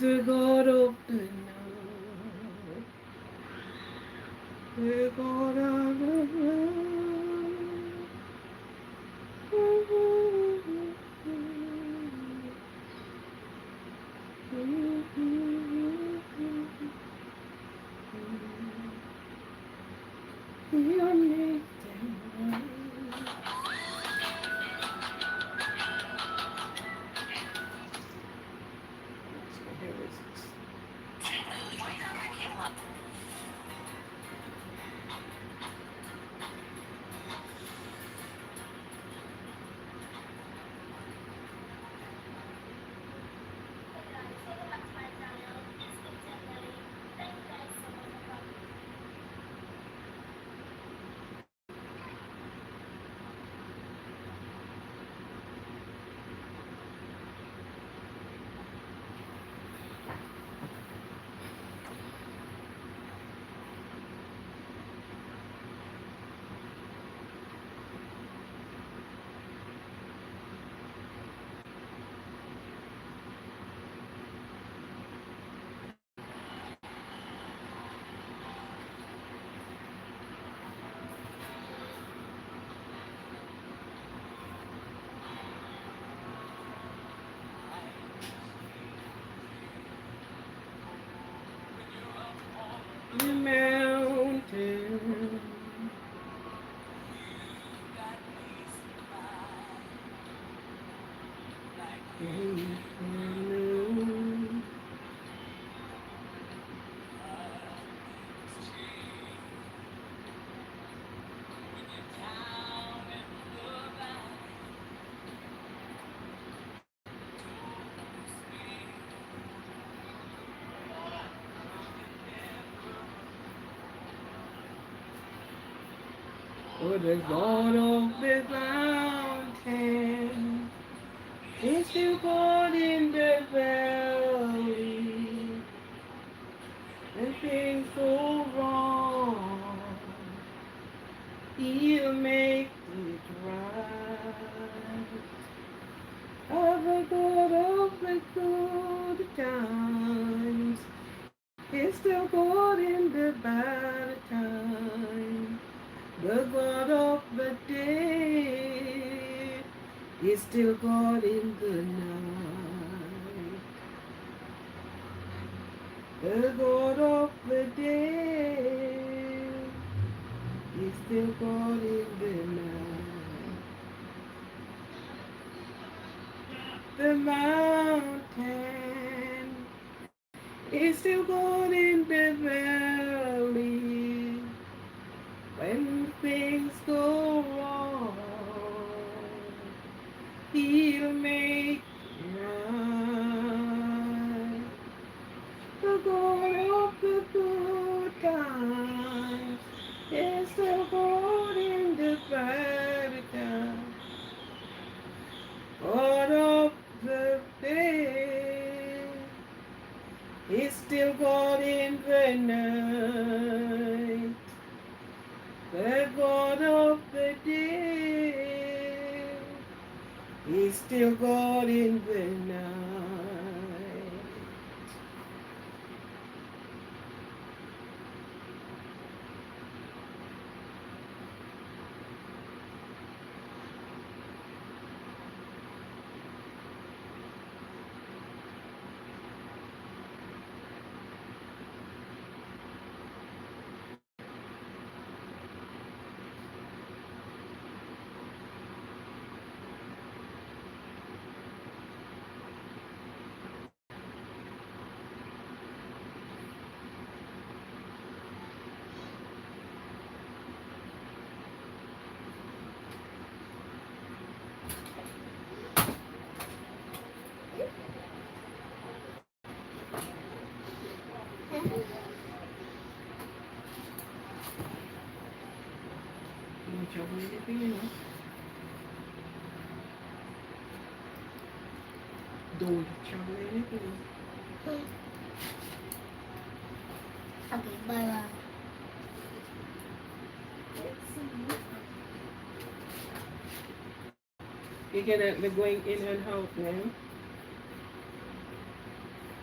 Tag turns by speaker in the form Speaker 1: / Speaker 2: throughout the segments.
Speaker 1: the God of the night, the God of the night. Your name. The mountain. Oh, the God of the mountain is still God in the valley. When things go wrong, He'll make it right. Oh, the God of the good times is still God in the bad times. The God of the day is still God in the night. The God of the day is still God in the night. The mountain is still God in the valley. When things go wrong, He'll make it right. The God of the good times is still God in the bad times. God of the day is still God in the night. The God of the day is still God in the night. Don't trouble anything.
Speaker 2: Okay, bye bye.
Speaker 1: You're gonna be going in and out now.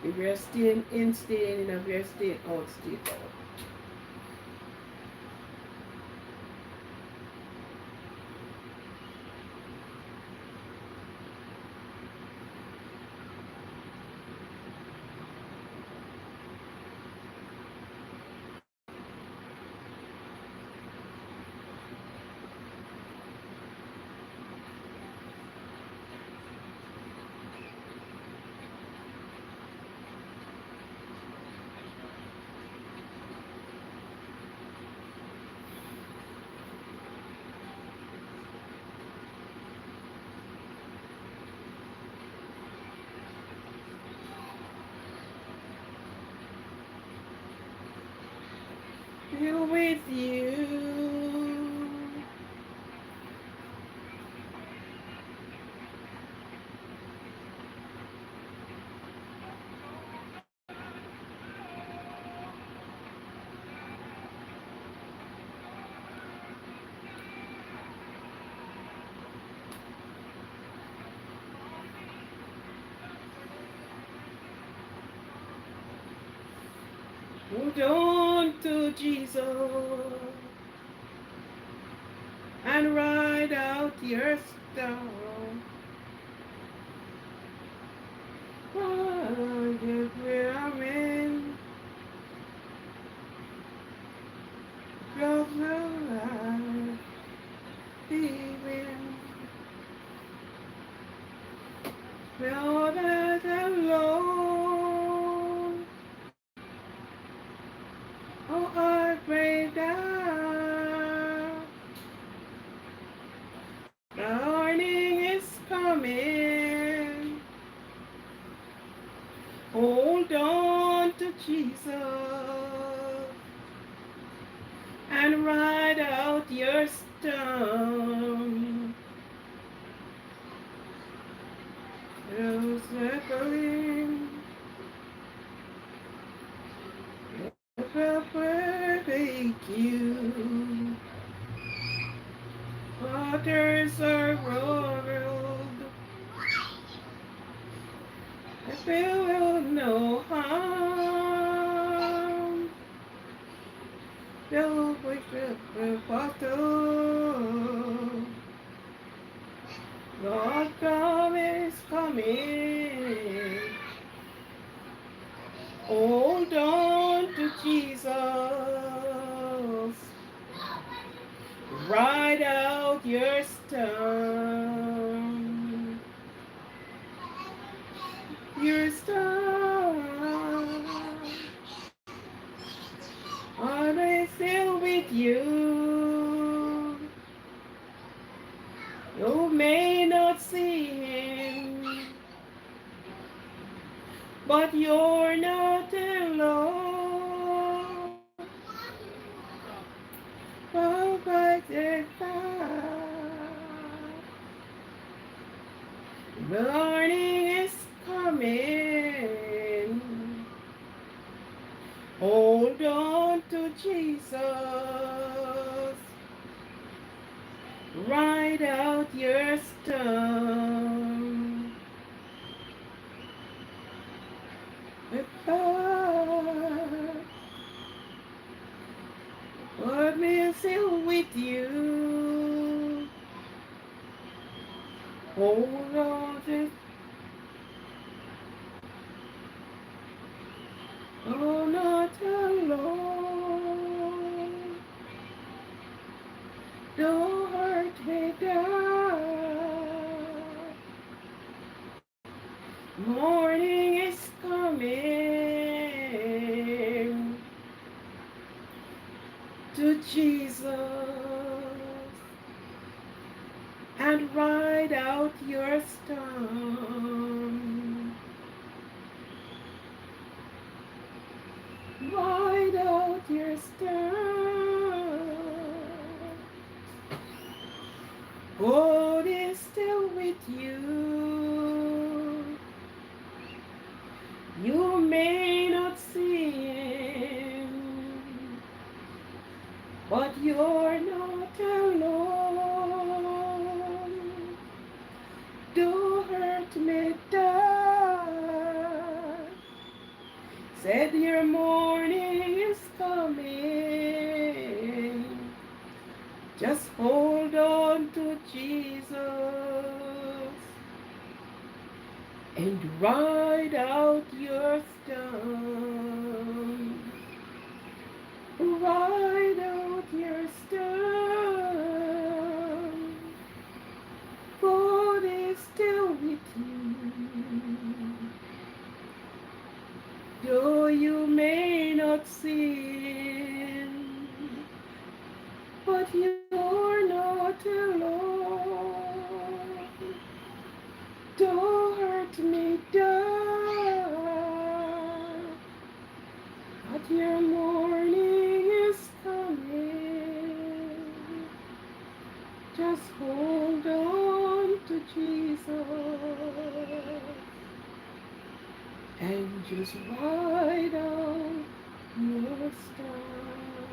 Speaker 1: If you're staying in, staying in. If you're staying out, stay out. Still with you. Hold on to Jesus and ride out your storm. Oh, just where I'm in, your life, even feel that alone. Oh, I pray down. The morning is coming. Hold on to Jesus and ride out your storm. No circling, will break you. Waters are roaring, I feel no harm. No wish will bottle. Lord come is coming. Hold on to Jesus. Ride out your storm. Your storm. Always still with you. You may not see him, but you're not alone. Oh, but it's morning is coming. Hold on to Jesus. Ride out your storm. With God, what will still with you? Hold on to, oh, not alone. Don't hurt me, God. Morning is coming to Jesus and ride out your storm. Ride out your storm. God is still with you. You may not see him, but you're not alone. Don't hurt me, darling. Said your morning is coming. Just hold on to Jesus and ride out your storm. Ride out your storm. God is still with you. Though you may not see him, but you're not alone. Don't hurt me, down, but your morning is coming. Just hold on to Jesus and just ride out your storm.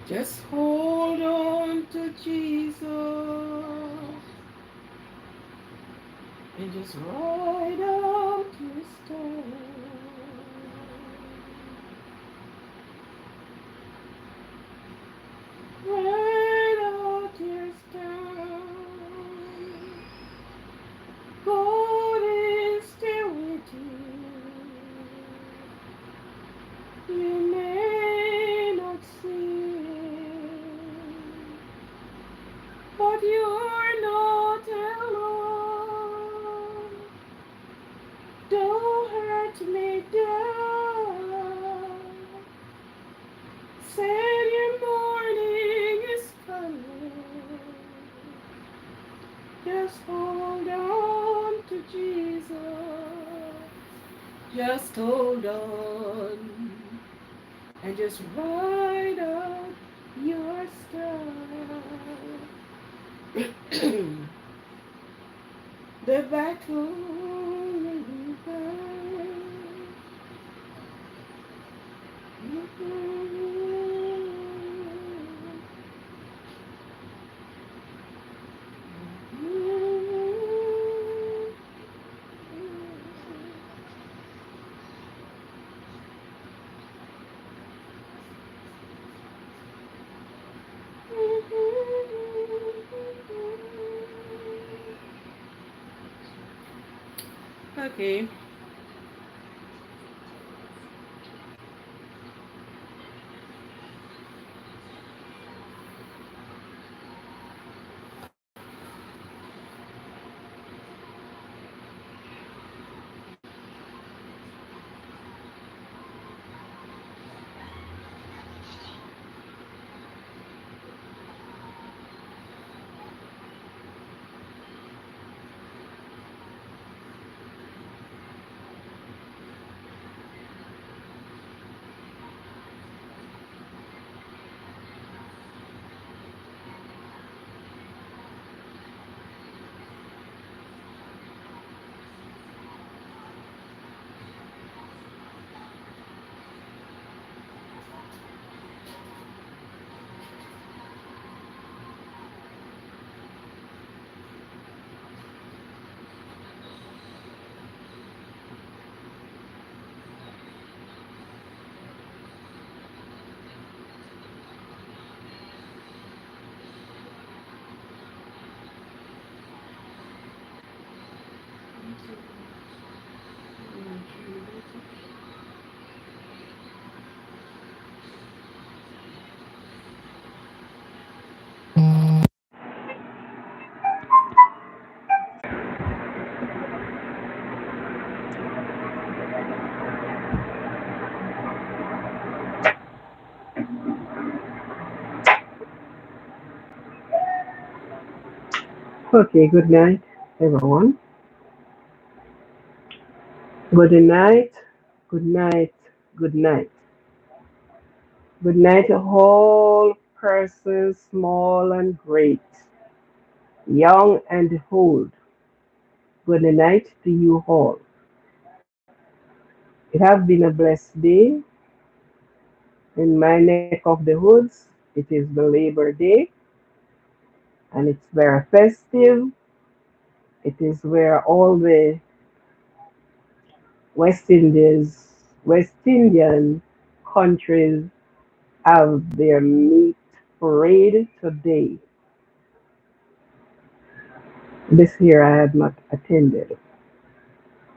Speaker 1: Just hold on to Jesus and just ride out your storm. Ride out your storm. God is still with you. You may not see it, but you're not alone. Don't hurt me, down. Said your morning is coming. Just hold on to Jesus. Just hold on and just ride out your storm. The battle will be won. Okay. Okay, good night, everyone. Good night, good night, good night. Good night to all persons, small and great, young and old. Good night to you all. It has been a blessed day in my neck of the woods. It is the Labor Day and it's very festive. It is where all the West Indies, West Indian countries have their meat parade today. This year I had not attended,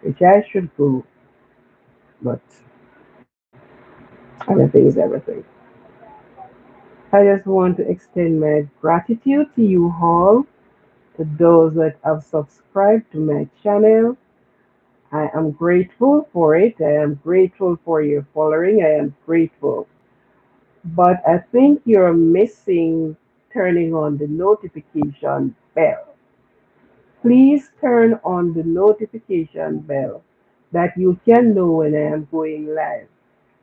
Speaker 1: which I should go, but everything is everything. I just want to extend my gratitude to you all, to those that have subscribed to my channel. I am grateful for it. I am grateful for your following. I am grateful. But I think you're missing turning on the notification bell. Please turn on the notification bell that you can know when I am going live.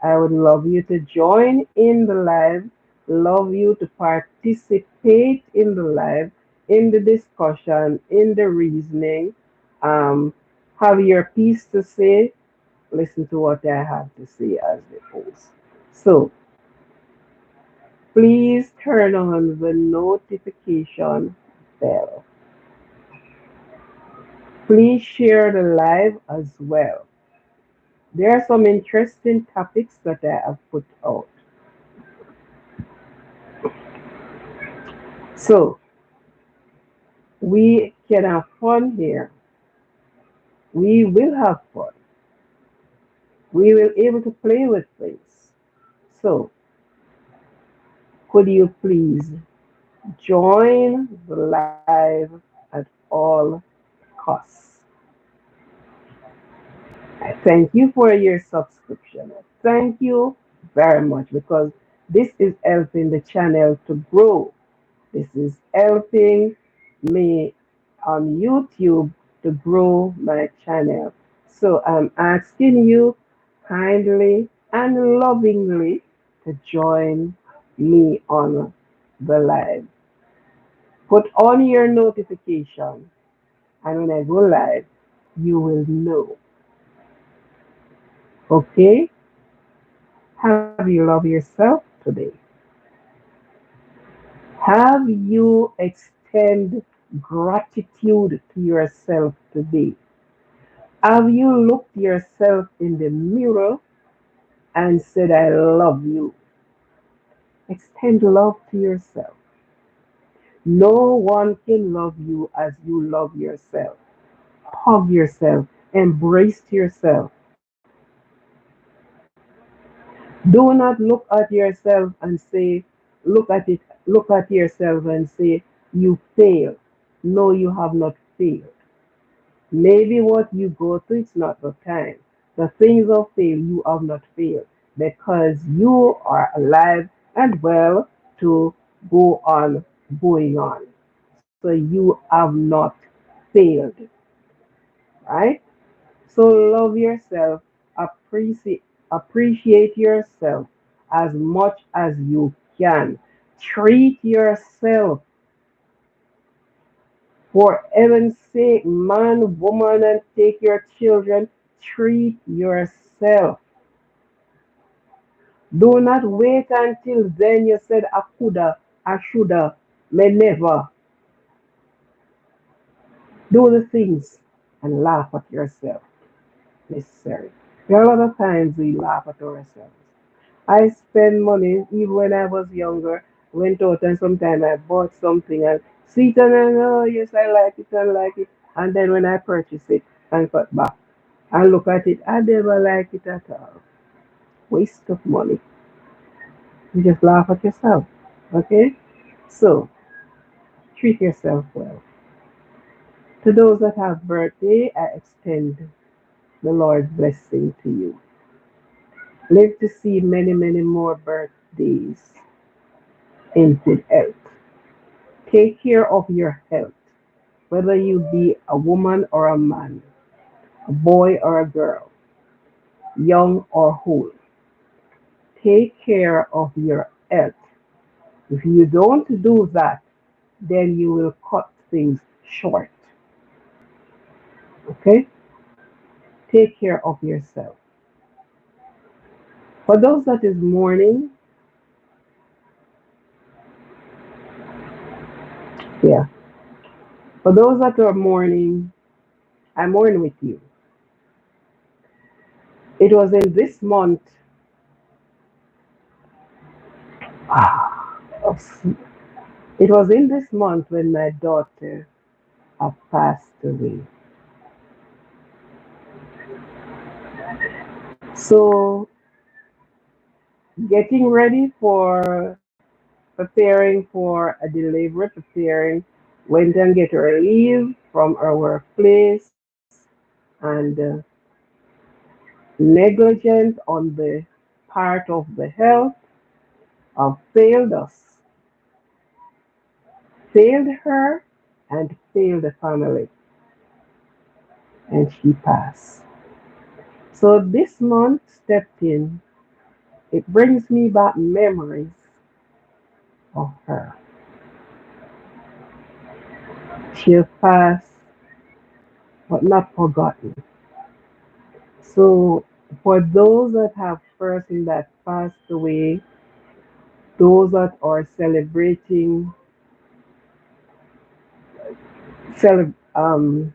Speaker 1: I would love you to join in the live, love you to participate in the live, in the discussion, in the reasoning. Um, have your piece to say, listen to what I have to say as the host. So please turn on the notification bell. Please share the live as well. There are some interesting topics that I have put out. So we can have fun here. We will have fun. We will able to play with things. So could you please join the live at all costs? I thank you for your subscription. Thank you very much because this is helping the channel to grow. This is helping me on YouTube to grow my channel. So I'm asking you kindly and lovingly to join me on the live. Put on your notification, and when I go live, you will know. Okay? Have you loved yourself today? Have you extend gratitude to yourself today? Have you looked yourself in the mirror and said, I love you? Extend love to yourself. No one can love you as you love yourself. Hug yourself, embrace yourself. Do not look at yourself and say, look at yourself and say, you failed. No, you have not failed. Maybe what you go through, it's not the time. The things of fail, you have not failed because you are alive and well to go on going on. So you have not failed, right? So love yourself, appreciate yourself as much as you can. Treat yourself. For heaven's sake, man, woman, and take your children. Treat yourself. Do not wait until then you said, I coulda, I shoulda, may never. Do the things and laugh at yourself. Necessary. There are a lot of times we laugh at ourselves. I spend money even when I was younger. Went out and sometimes I bought something and see it and I know, yes, I like it. And then when I purchase it and cut back and look at it, I never like it at all. Waste of money. You just laugh at yourself. Okay? So treat yourself well. To those that have birthday, I extend the Lord's blessing to you. Live to see many, many more birthdays in good health. Take care of your health. whether you be a woman or a man, a boy or a girl, young or old. Take care of your health. If you don't do that, then you will cut things short. Okay? Take care of yourself. For those that is mourning, yeah. For those that are mourning, I mourn with you. It was in this month of it was in this month when my daughter had passed away. So getting ready for preparing for a delivery, preparing, went and get her leave from our workplace, and negligent on the part of the health failed us, failed her, and failed the family, and she passed. So this month stepped in, it brings me back memories of her. She passed, but not forgotten. So for those that have person that passed away, those that are cele- um,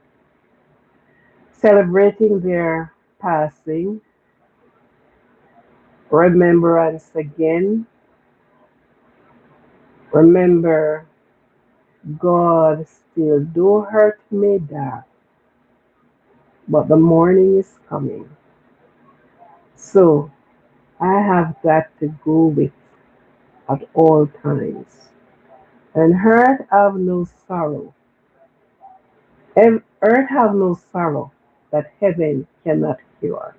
Speaker 1: celebrating their passing, remembrance again, remember God still do hurt me that, but the morning is coming. So I have got to go with at all times. And earth have no sorrow. Earth have no sorrow that heaven cannot cure.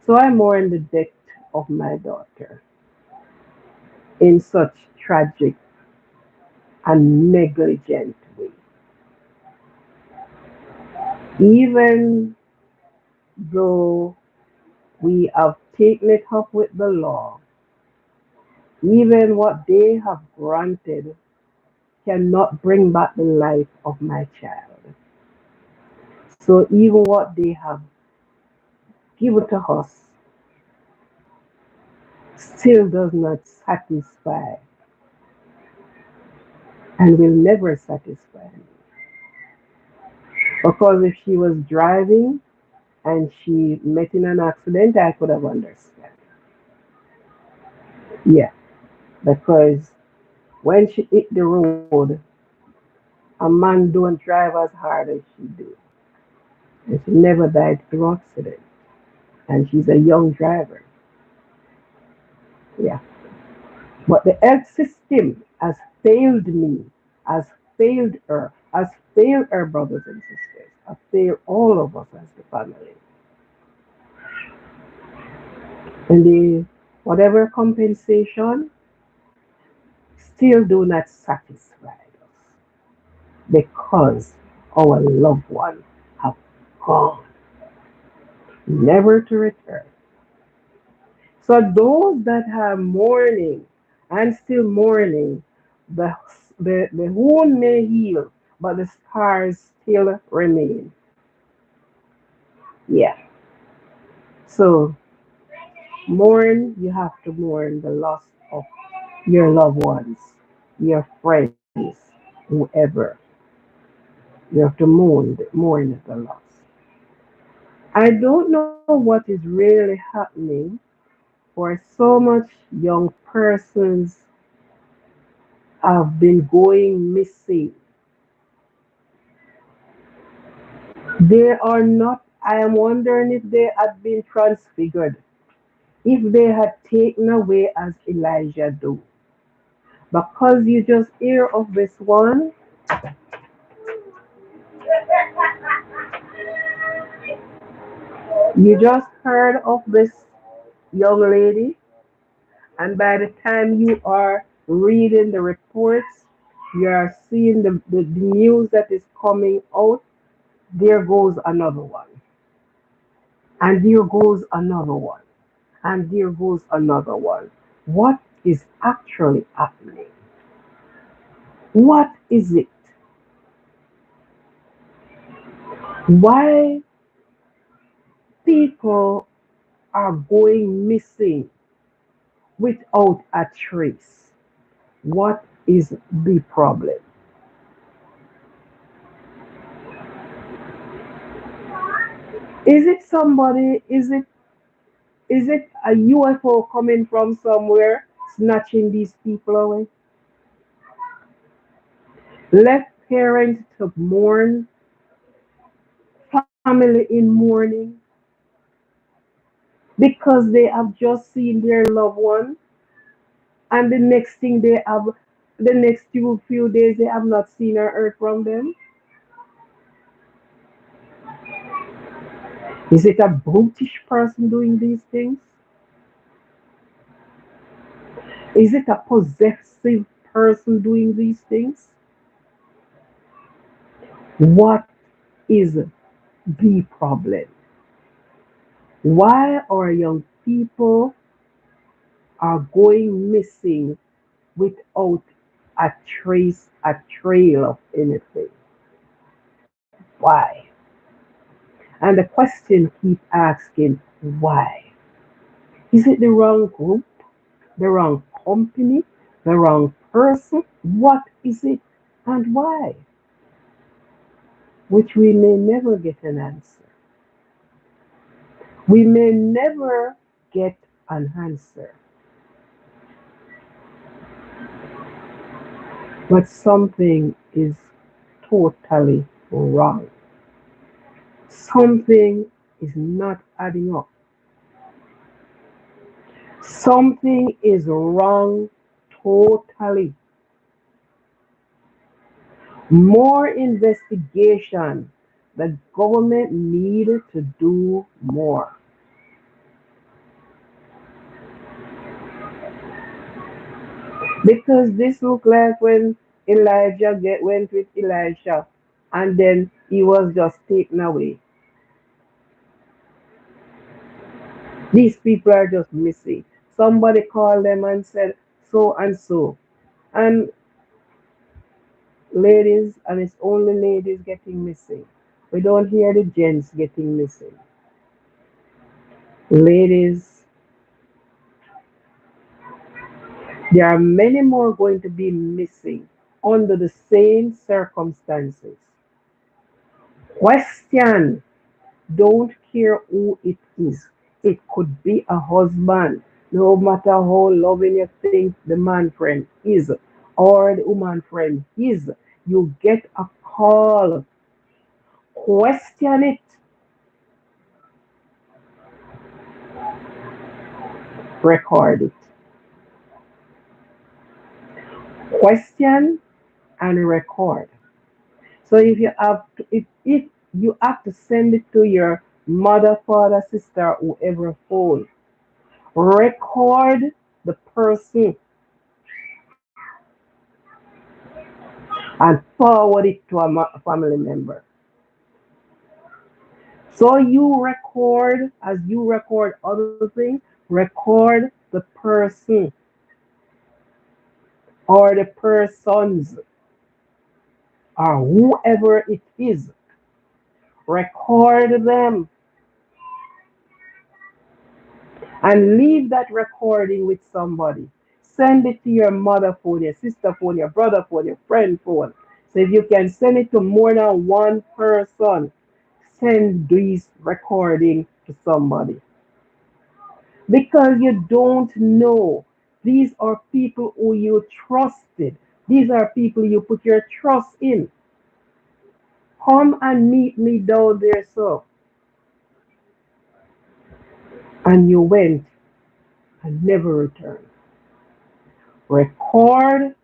Speaker 1: So I mourn the death of my daughter in such tragic and negligent way. Even though we have taken it up with the law, even what they have granted cannot bring back the life of my child. So even what they have given to us still does not satisfy and will never satisfy me. Because if she was driving and she met in an accident, I could have understood. Yeah, because when she hit the road, a man don't drive as hard as she do. And she never died through accident. And she's a young driver. Yeah. But the health system has failed me, has failed her, has failed her brothers and sisters, has failed all of us as the family. And the whatever compensation still do not satisfy us because our loved one have gone, never to return. So those that are mourning and still mourning, the, the wound may heal, but the scars still remain. Yeah. So mourn, you have to mourn the loss of your loved ones, your friends, whoever. You have to mourn the loss. I don't know what is really happening for so much young persons have been going missing. They are not, I am wondering if they had been transfigured, if they had taken away as Elijah do. Because you just hear of this one, you just heard of this young lady, and by the time you are reading the reports, You are seeing the news that is coming out. There goes another one. And there goes another one. And there goes another one. What is actually happening? What is it? Why people are going missing without a trace? What is the problem? Is it somebody? Is it a UFO coming from somewhere snatching these people away? Left parents to mourn, family in mourning because they have just seen their loved one, and the next thing they have, the next few days they have not seen or heard from them. Is it a brutish person doing these things? Is it a possessive person doing these things? What is the problem? Why our young people are going missing without a trace, a trail of anything? Why? And the question keep asking, why? Is it the wrong group, the wrong company, the wrong person? What is it and why? Which we may never get an answer. We may never get an answer. But something is totally wrong. Something is not adding up. Something is wrong totally. More investigation. The government needed to do more. Because this looked like when Elijah went with Elisha and then he was just taken away. These people are just missing. Somebody called them and said so and so. And ladies, and it's only ladies getting missing. We don't hear the gents getting missing. Ladies, there are many more going to be missing under the same circumstances. Question. Don't care who it is. It could be a husband, no matter how loving you think the man friend is or the woman friend is. You get a call. Question it. Record it. Question and record. So if you have to, if you have to send it to your mother, father, sister, whoever phone, record the person and forward it to a family member. So you record, as you record other things, record the person or the persons or whoever it is. Record them and leave that recording with somebody. Send it to your mother phone, your sister phone, your brother phone, your friend phone. So if you can send it to more than one person, send these recording to somebody. Because you don't know. These are people who you trusted. These are people you put your trust in. Come and meet me down there, so. And you went and never returned. Record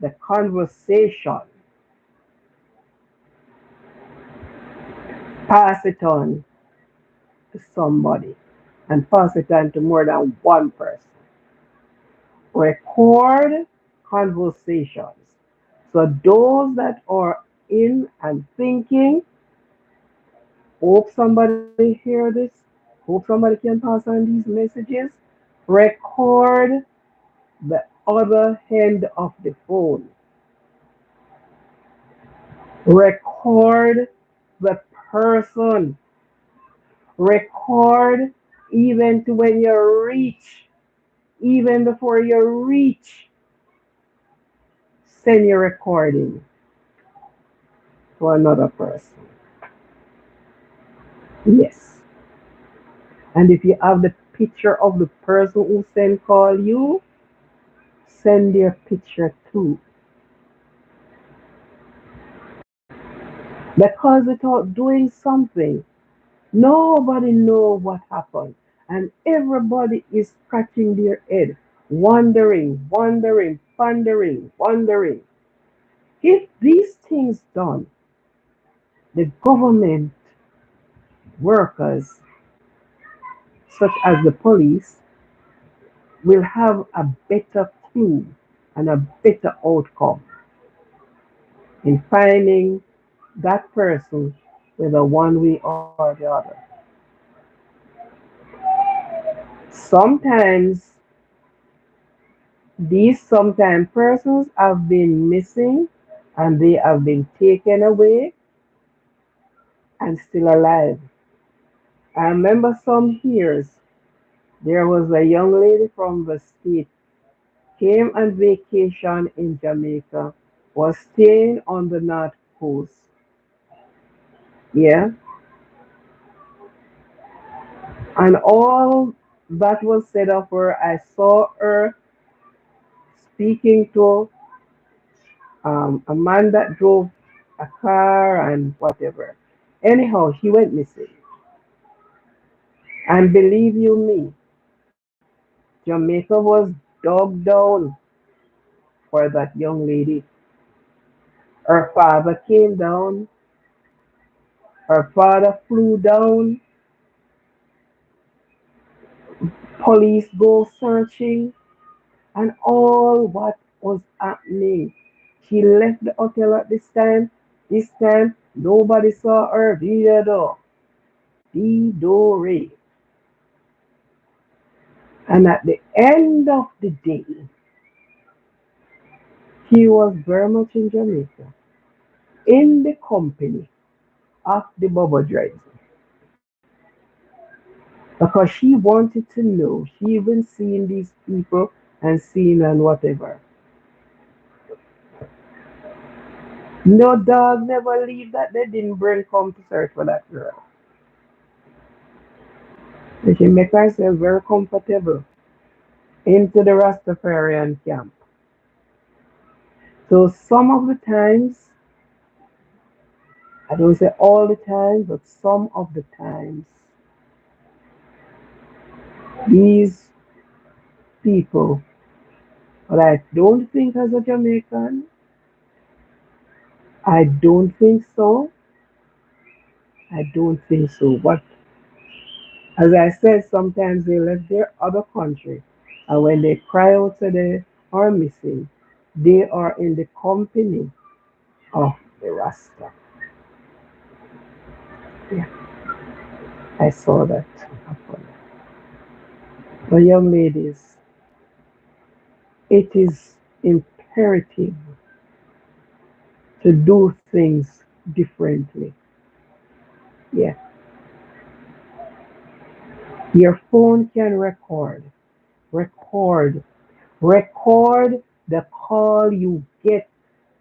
Speaker 1: the conversation, pass it on to somebody, and pass it on to more than one person. Record conversations. So those that are in and thinking, hope somebody hear this, hope somebody can pass on these messages, record the other end of the phone, record the person, record even to when you reach, even before you reach, send your recording to another person. Yes. And if you have the picture of the person who sent call you, send their picture too. Because without doing something, nobody know what happened. And everybody is scratching their head, wondering. If these things done, the government workers, such as the police, will have a better clue and a better outcome in finding that person, whether one way or the other. Sometimes these sometimes persons have been missing and they have been taken away and still alive. I remember some years there was a young lady from the state came on vacation in Jamaica, was staying on the north coast. Yeah, and all that was said of her, I saw her speaking to a man that drove a car and whatever. Anyhow, she went missing. And believe you me, Jamaica was dug down for that young lady. Her father came down, her father flew down, police go searching, and all what was happening. She left the hotel at this time, nobody saw her, Didore. And at the end of the day, he was very much in Jamaica, in the company of the Bubba Dreads, because she wanted to know. She even seen these people and seen and whatever. No dog never leave that they didn't bring come to search for that girl. And she make herself very comfortable into the Rastafarian camp. So some of the times, I don't say all the time, but some of the times, these people, but I don't think as a Jamaican, I don't think so. I don't think so. But as I said, sometimes they left their other country, and when they cry out that they are missing, they are in the company of the Rasta. Yeah, I saw that happen. But young ladies, it is imperative to do things differently. Yeah, your phone can record, record the call you get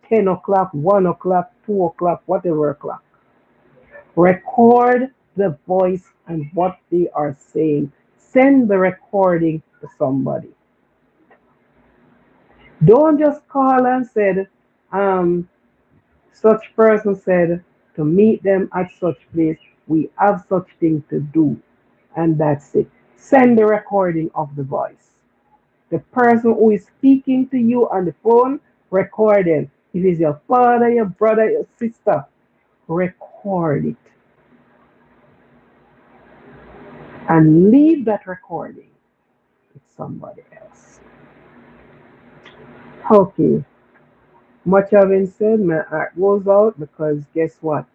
Speaker 1: 10 o'clock, 1 o'clock, 2 o'clock, whatever o'clock. Record the voice and what they are saying. Send the recording to somebody. Don't just call and said, um, such person said to meet them at such place. We have such thing to do. And that's it. Send the recording of the voice. The person who is speaking to you on the phone, record it. If it's your father, your brother, your sister, record it and leave that recording with somebody else. Okay, Much having said, my heart goes out because guess what?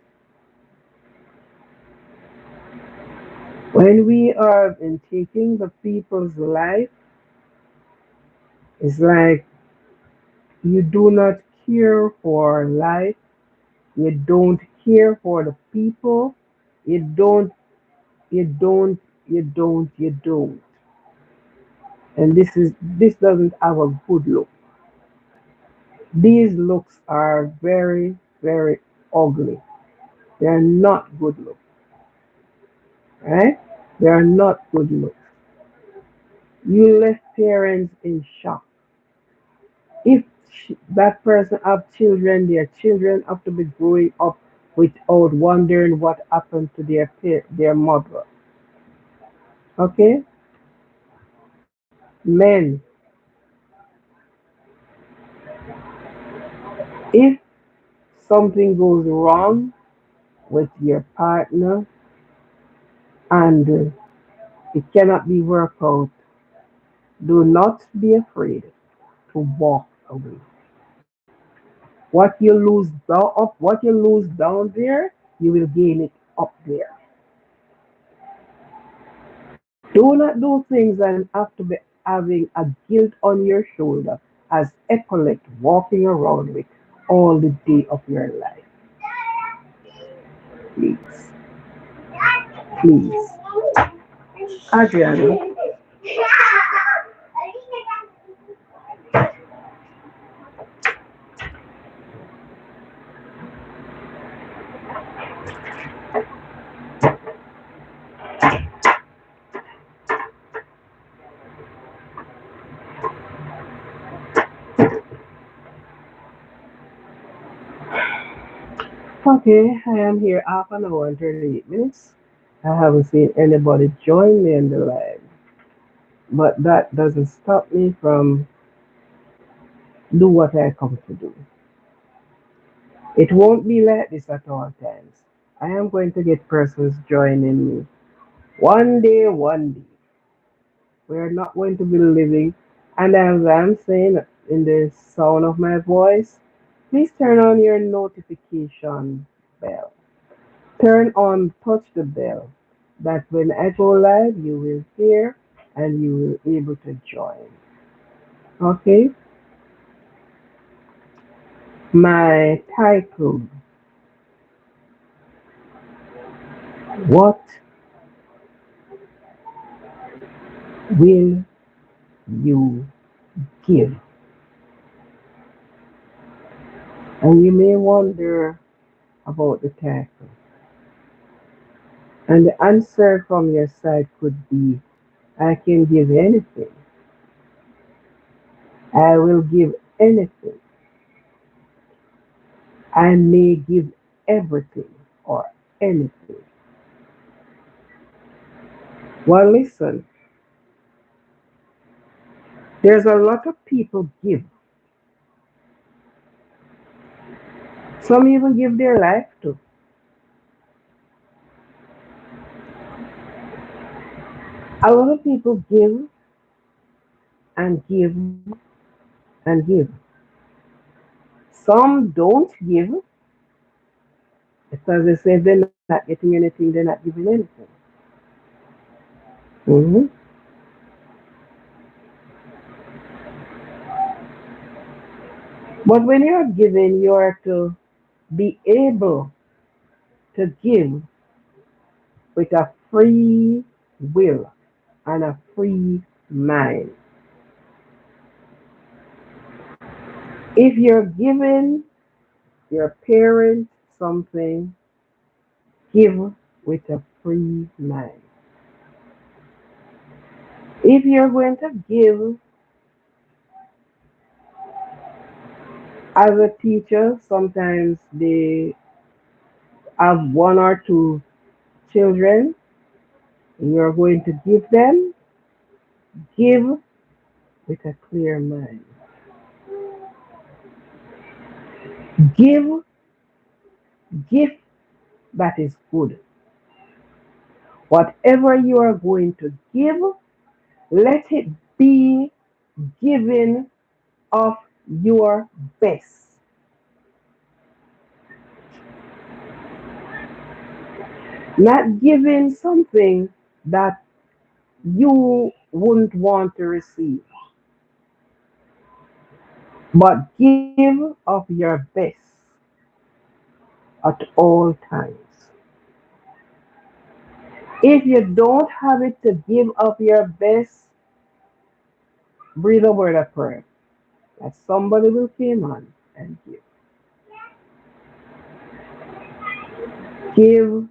Speaker 1: When we are in taking the people's life, it's like you do not care for life, you don't care for the people, you don't, you don't, you don't. And this doesn't have a good look. These looks are very, very ugly. They're not good looks, right? They are not good looks. You left parents in shock. If that person have children, their children have to be growing up without wondering what happened to their mother. Okay, men, if something goes wrong with your partner and it cannot be worked out, do not be afraid to walk away. What you lose down there, you will gain it up there. Do not do things and have to be having a guilt on your shoulder as epaulette walking around with all the day of your life. Please, please. Adriana, okay, I am here half an hour and 38 minutes. I haven't seen anybody join me in the live, but that doesn't stop me from do what I come to do. It won't be like this at all times. I am going to get persons joining me. One day, we're not going to be living. And as I'm saying in the sound of my voice, please turn on your notification bell. Touch the bell. That when I go live, you will hear and you will be able to join. Okay? My title, What Will You Give? And you may wonder about the title. And the answer from your side could be, I can give anything. I will give anything. I may give everything or anything. Well, listen, there's a lot of people give. Some even give their life to. A lot of people give and give and give. Some don't give because they say they're not getting anything, they're not giving anything. Mhm. But when you're giving, you are to be able to give with a free will and a free mind. If you're giving your parents something, give with a free mind. If you're going to give as a teacher, sometimes they have one or two children, you're going to give them, give with a clear mind. Give gift that is good. Whatever you are going to give, let it be given of your best. Not giving something that you wouldn't want to receive, but give of your best at all times. If you don't have it to give of your best, breathe a word of prayer that somebody will come on and give. Give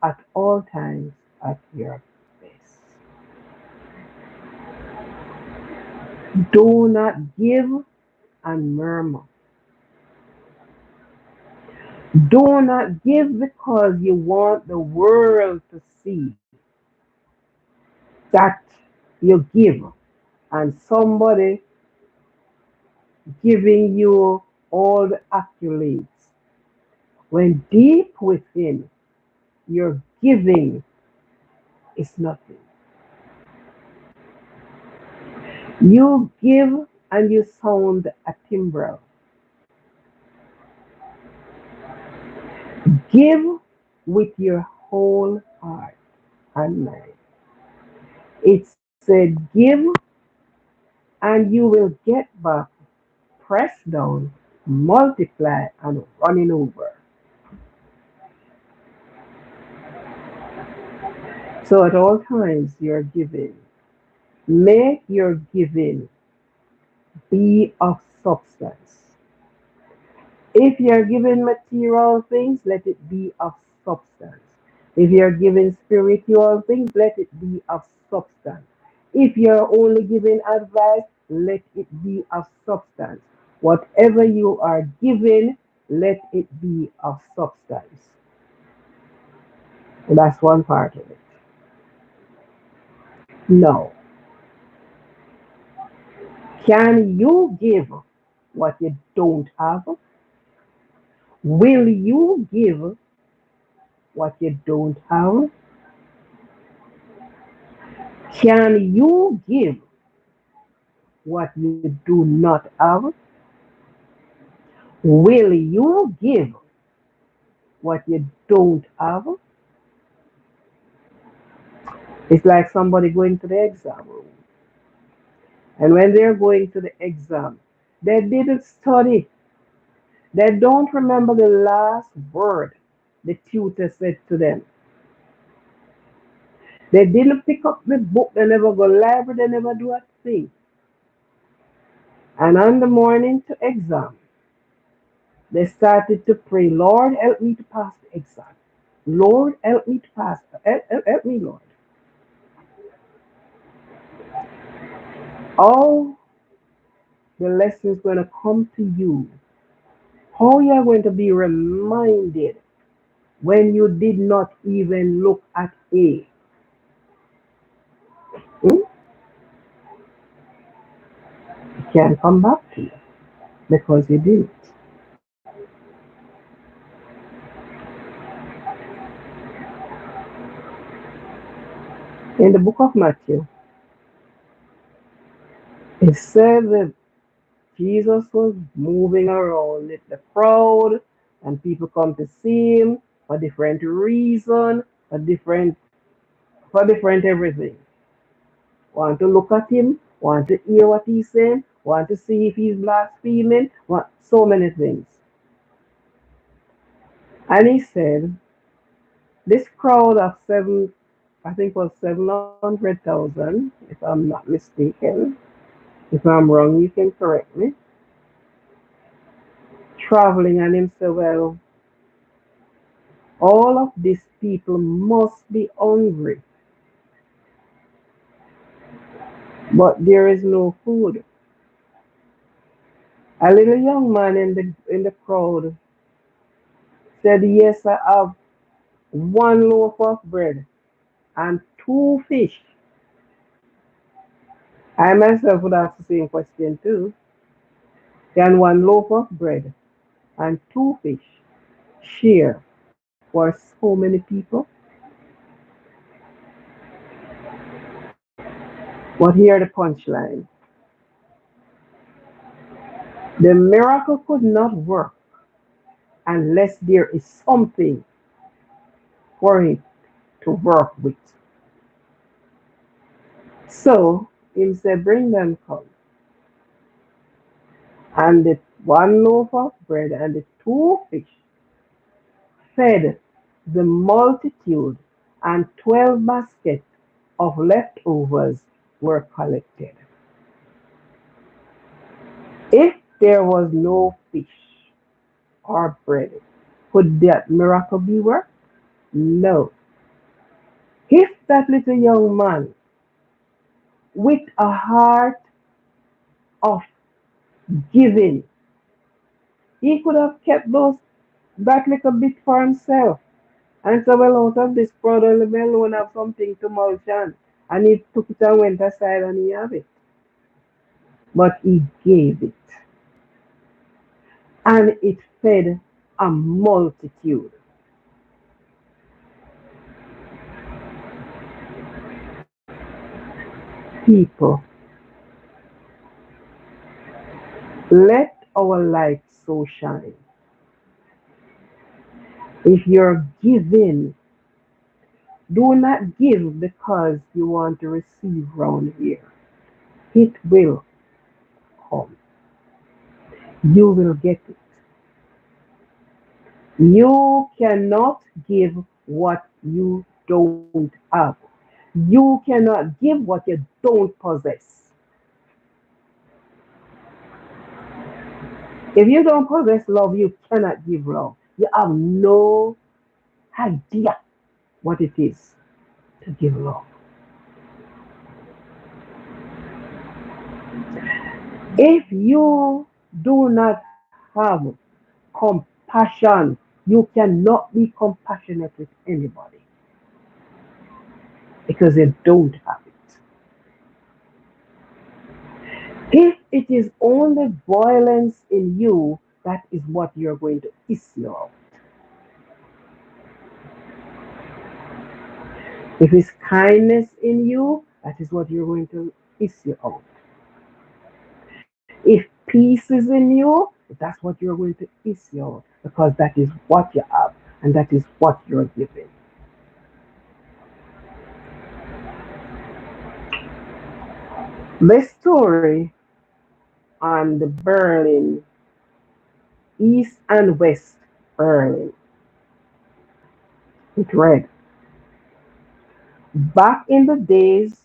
Speaker 1: at all times at your best. Do not give and murmur. Do not give because you want the world to see that you give and somebody giving you all the accolades. When deep within your giving is nothing. You give and you sound a timbrel. Give with your whole heart and mind. It said, give and you will get back, press down, multiply, and running over. So at all times you're giving. Make your giving be of substance. If you're giving material things, let it be of substance. If you're giving spiritual things, let it be of substance. If you're only giving advice, let it be of substance. Whatever you are giving, let it be of substance. And that's one part of it. Now, can you give what you don't have? Will you give what you don't have? Can you give what you do not have? Will you give what you don't have? It's like somebody going to the exam room. And when they're going to the exam, they didn't study. They don't remember the last word the tutor said to them. They didn't pick up the book. They never go library. They never do a thing. And on the morning to exam, they started to pray, Lord, help me to pass the exam. Lord, help me to pass. Help me, Lord. All the lessons going to come to you. How you are going to be reminded when you did not even look at A. Hmm? It can come back to you because you didn't. In the book of Matthew, it says that Jesus was moving around with the crowd, and people come to see him for different reason, for different everything. Want to look at him, want to hear what he's saying, want to see if he's blaspheming, want so many things. And he said, this crowd of seven, I think was 700,000, if I'm not mistaken. If I'm wrong, you can correct me. Traveling, and him said, well, all of these people must be hungry, but there is no food. A little young man in the crowd said, yes, I have one loaf of bread and two fish. I myself would ask the same question too. Can one loaf of bread and two fish share for so many people? But here the punchline. The miracle could not work unless there is something for it. to work with. So him said, bring them come. And the one loaf of bread and the two fish fed the multitude, and 12 baskets of leftovers were collected. If there was no fish or bread, could that miracle be worked? No. If that little young man, with a heart of giving, he could have kept that little bit for himself. And so, well, out of this brother, let me alone have something to mulch on. And he took it and went aside and he have it. But he gave it. And it fed a multitude. People, let our light so shine. If you're giving, do not give because you want to receive round here. It will come. You will get it. You cannot give what you don't have. You cannot give what you don't possess. If you don't possess love, you cannot give love. You have no idea what it is to give love. If you do not have compassion, you cannot be compassionate with anybody because you don't have it. If it is only violence in you, that is what you're going to issue out. If it's kindness in you, that is what you're going to issue out. If peace is in you, that's what you're going to issue out because that is what you have and that is what you're giving. This story on the Berlin, East and West Berlin, it read, back in the days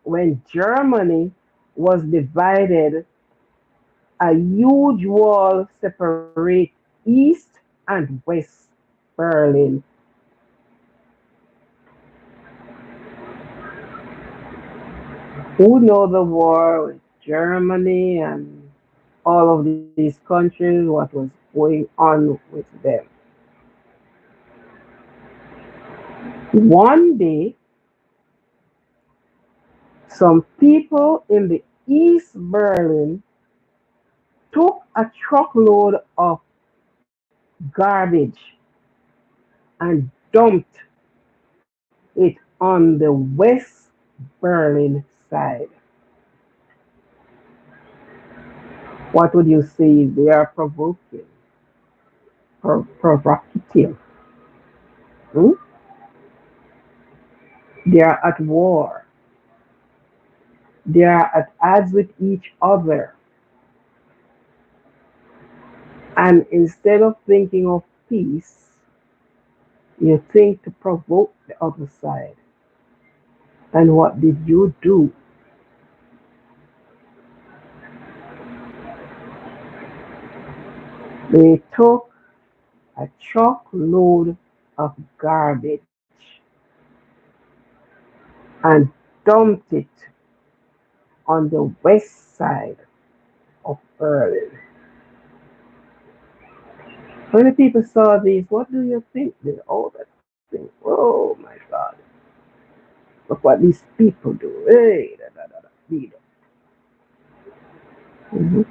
Speaker 1: when Germany was divided, a huge wall separates East and West Berlin. Who know the war with Germany and all of these countries, what was going on with them? One day, some people in the East Berlin took a truckload of garbage and dumped it on the West Berlin side. What would you say? They are provoking, provocative. Hmm? They are at war. They are at odds with each other. And instead of thinking of peace, you think to provoke the other side. And what did you do? They took a truckload of garbage and dumped it on the west side of Berlin. When the people saw these, what do you think? They all that think, oh my God, look what these people do. Hey, da, da, da, da, dee, da. Mhm.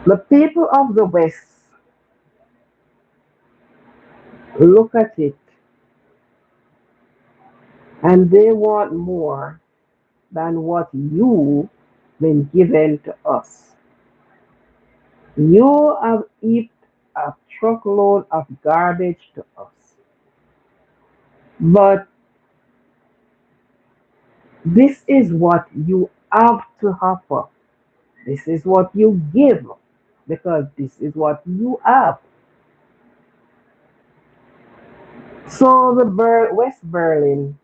Speaker 1: The people of the West look at it and they want more than what you been given to us. You have heaped a truckload of garbage to us. But this is what you have to offer. This is what you give because this is what you have. So the West Berlin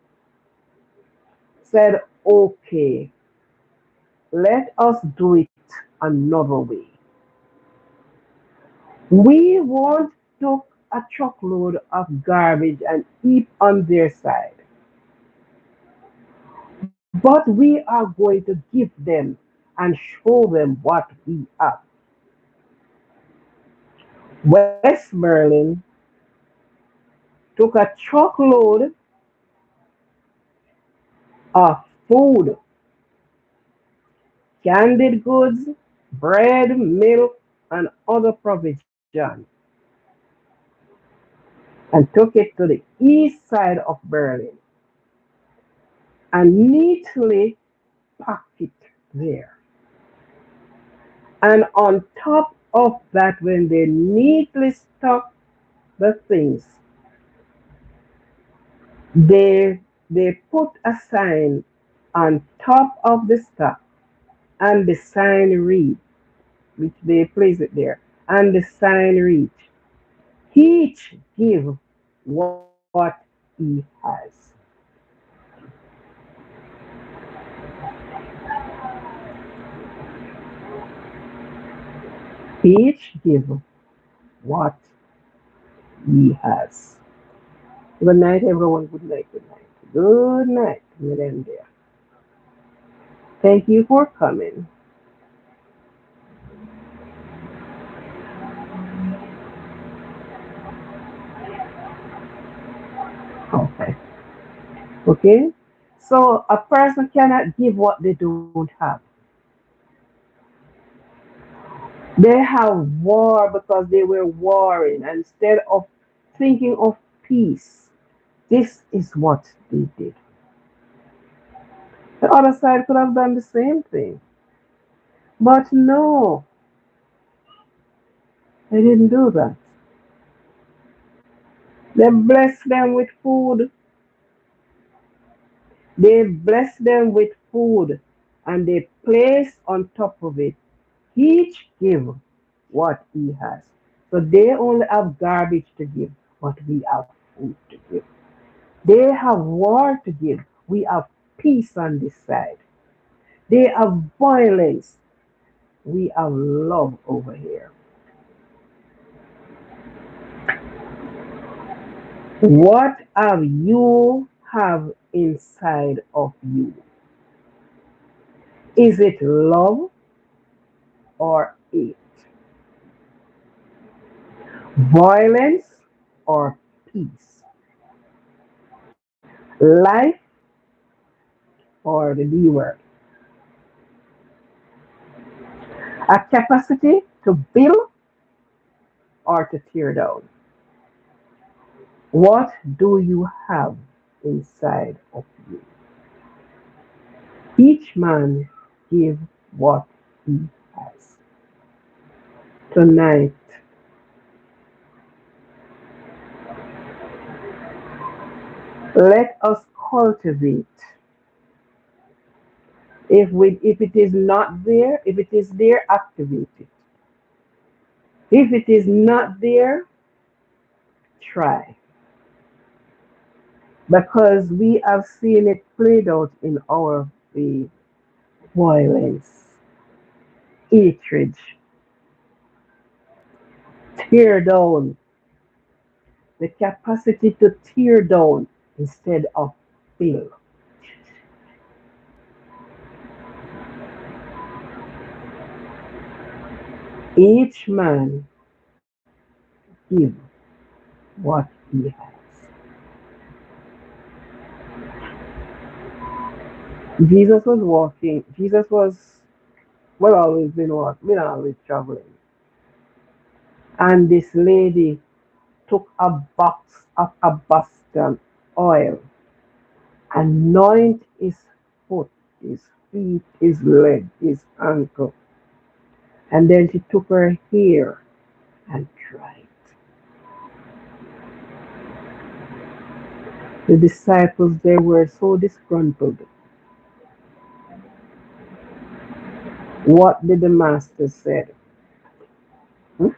Speaker 1: said, okay, let us do it another way. We won't took a truckload of garbage and heap on their side, but we are going to give them and show them what we have. West Berlin took a truckload of food, canned goods, bread, milk, and other provision, and took it to the east side of Berlin and neatly packed it there. And on top of that, when they neatly stuck the things, they put a sign on top of the stuff, and the sign read, which they place it there, and the sign reads, each give what he has. Each give what he has. Good night, everyone. Good night. Good night. Good night. We'll end there. Thank you for coming. Okay. Okay. So a person cannot give what they don't have. They have war because they were warring instead of thinking of peace. This is what they did. The other side could have done the same thing. But no, they didn't do that. They blessed them with food. They blessed them with food and they placed on top of it, each give what he has. So they only have garbage to give, but we have food to give. They have war to give. We have peace on this side. They have violence. We have love over here. What have you have inside of you? Is it love or hate? Violence or peace? Life or the B word? A capacity to build or to tear down? What do you have inside of you? Each man give what he has. Tonight, let us cultivate. If it is not there, if it is there, activate it. If it is not there, try. Because we have seen it played out in our way. Violence, hatred, tear down, the capacity to tear down instead of build. Each man give what he has. Jesus was walking. Jesus was well always been always traveling. And this lady took a box of Abastan oil, anoint his foot, his feet, his leg, his ankle, And then she took her hair and dried. The disciples, they were so disgruntled. What did the master said? Hmm?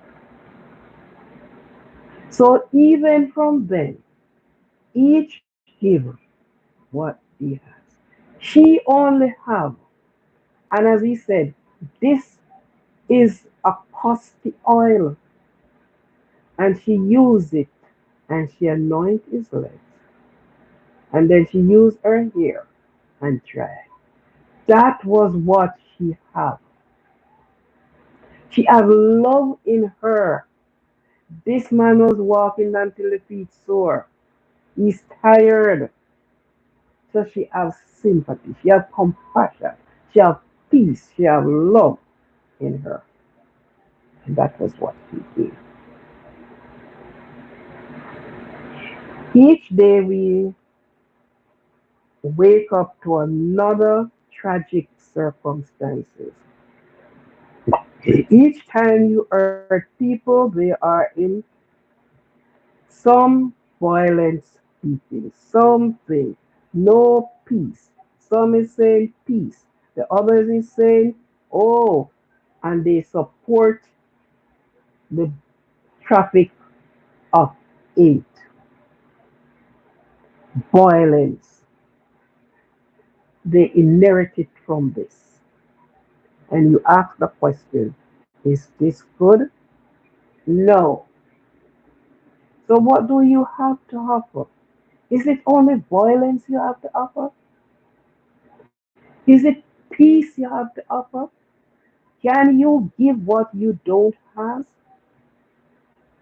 Speaker 1: So even from then, each give what he has. She only have, and as he said, this is a costly oil, and she used it, and she anoint his legs, and then she used her hair and dry. That was what she had. She had love in her. This man was walking until the feet sore. He's tired. So she has sympathy. She has compassion. She has peace. She has love in her. And that was what he did. Each day we wake up to another tragic circumstances. Each time you hurt people, they are in some violence speaking, something, no peace. Some is saying peace. The others is saying, oh, and they support the traffic of hate, violence. They inherit it from this. And you ask the question, is this good? No. So what do you have to offer? Is it only violence you have to offer? Is it peace you have to offer? Can you give what you don't have?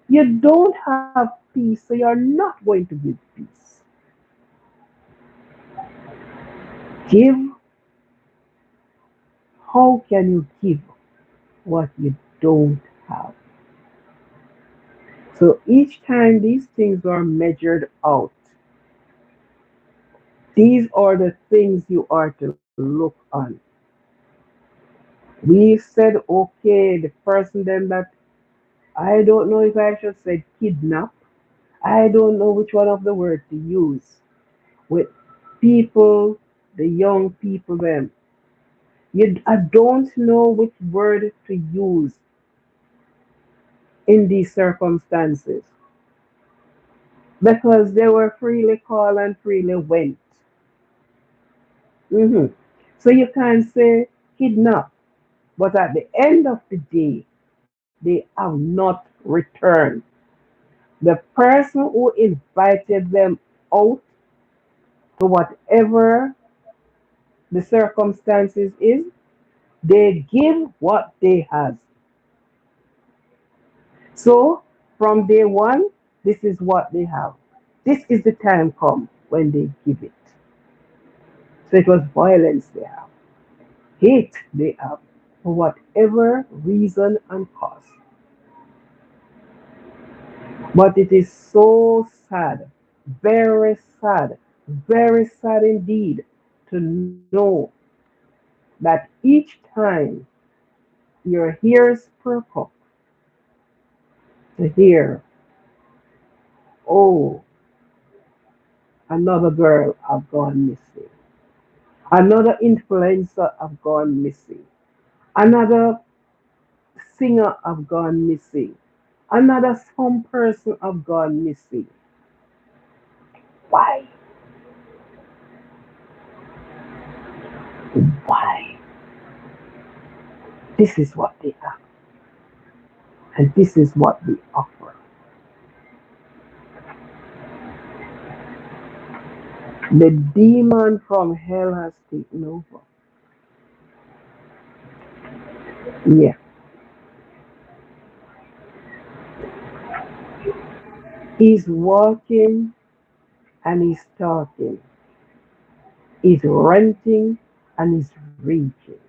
Speaker 1: You don't have peace, so you're not going to give peace. Give, how can you give what you don't have? So each time these things are measured out, these are the things you are to look on. We said, okay, the person then that I don't know if I should say kidnap. I don't know which one of the word to use with people, the young people them. I don't know which word to use in these circumstances because they were freely called and freely went. hmm So you can't say kidnap, but at the end of the day, they have not returned. The person who invited them out to whatever the circumstances is, they give what they have. So from day one, this is what they have. This is the time come when they give it. So it was violence they have, hate they have, for whatever reason and cause. But it is so very sad indeed to know that each time your ears perk up to hear, oh, another girl have gone missing, another influencer have gone missing, another singer have gone missing, another some person have gone missing. Why? Why? This is what they are, and this is what they offer. The demon from hell has taken over. Yeah. He's walking and he's talking. He's renting and he's reaching.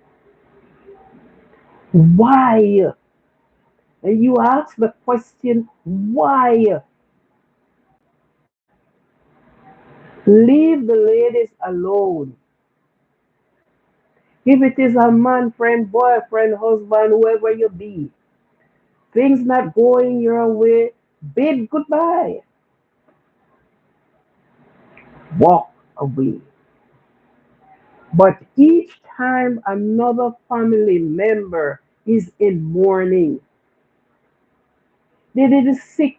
Speaker 1: Why? And you ask the question, why? Leave the ladies alone. If it is a man, friend, boyfriend, husband, whoever you be, things not going your way, bid goodbye. Walk away. But each time another family member is in mourning, they did sick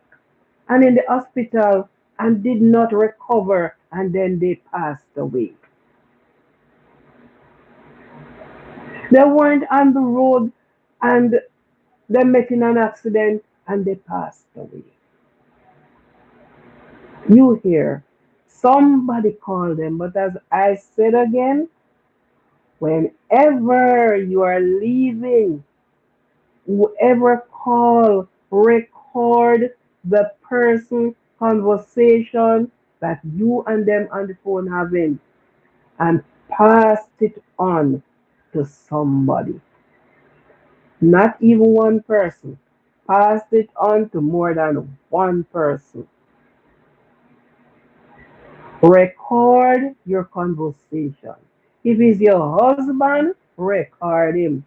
Speaker 1: and in the hospital and did not recover and then they passed away. They weren't on the road and they met in an accident and they passed away. You hear somebody call them, but as I said again, whenever you are leaving, whoever call, record the person conversation that you and them on the phone having and pass it on to somebody. Not even one person. Pass it on to more than one person. Record your conversation. If it's your husband, record him.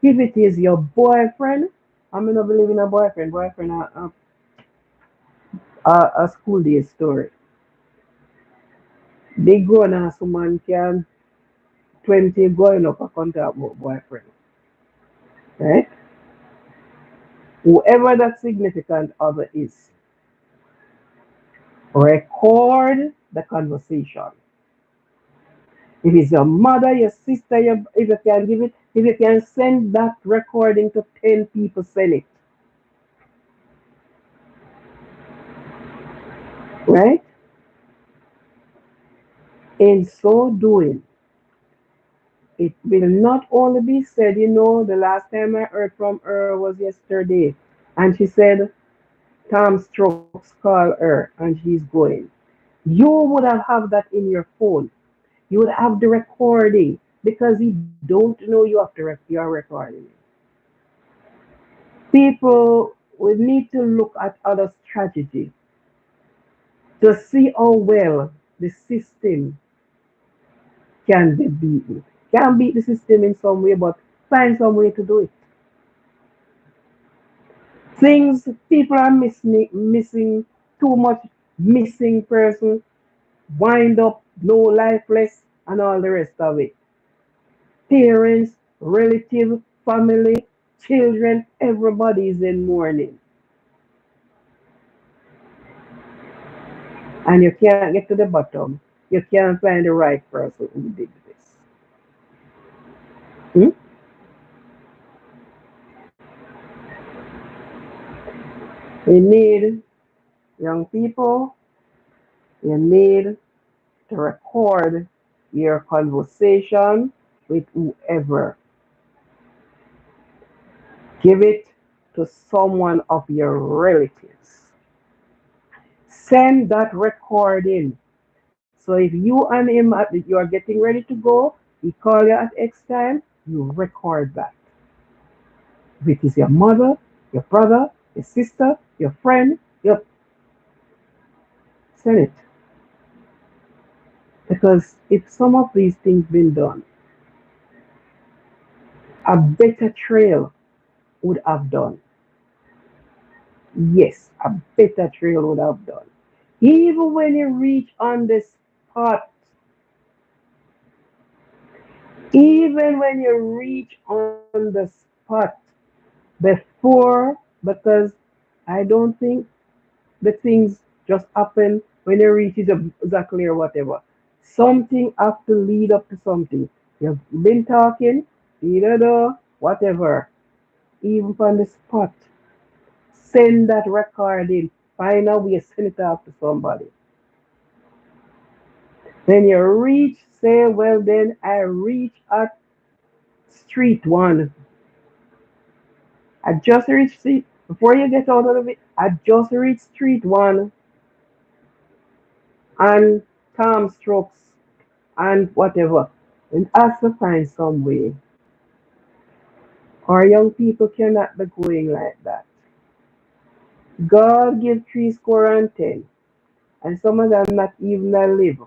Speaker 1: If it is your boyfriend, I'm not believe in a boyfriend. Boyfriend, a school day story. They go and someone can 20 going up a contact about boyfriend. Right? Whoever that significant other is, record the conversation. If it's your mother, your sister, if you can give it, if you can send that recording to 10 people, send it. Right? In so doing, it will not only be said, the last time I heard from her was yesterday, and she said Tom Strokes call her and she's going. You would have that in your phone. You would have the recording because he don't know you're recording it. People will need to look at other strategy to see how well the system can be beaten. Can beat the system in some way, but find some way to do it. Things people are missing too much missing person, wind up no lifeless, and all the rest of it. Parents, relative, family, children, everybody is in mourning. And you can't get to the bottom. You can't find the right person who did this. Hmm? We need young people, you need to record your conversation with whoever. Give it to someone of your relatives. Send that recording. So if you and him you are getting ready to go, he call you at X time, you record that. If it is your mother, your brother, your sister, your friend, you send it. Because if some of these things been done, a better trail would have done. Yes, a better trail would have done. Even when you reach on the spot, even when you reach on the spot before, because I don't think the things just happen when you reach it exactly or whatever. Something have to lead up to something. You've been talking, whatever. Even from the spot, send that recording. Find a way, send it off to somebody. When you reach, say, well, then I reach at street one. I just reached street. Before you get out of it, I just reached street one and Tom strokes and whatever. And has to find some way. Our young people cannot be going like that. God give three score and ten, and some of them not even live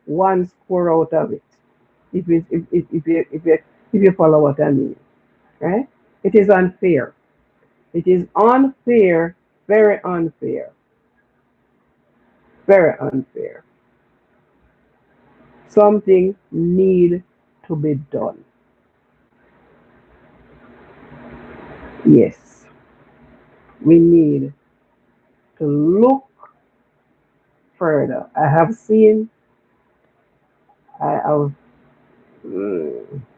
Speaker 1: one score out of it. If you follow what I mean, right? It is unfair. It is unfair, very unfair, very unfair. Something need to be done. Yes, we need to look further. I have seen. I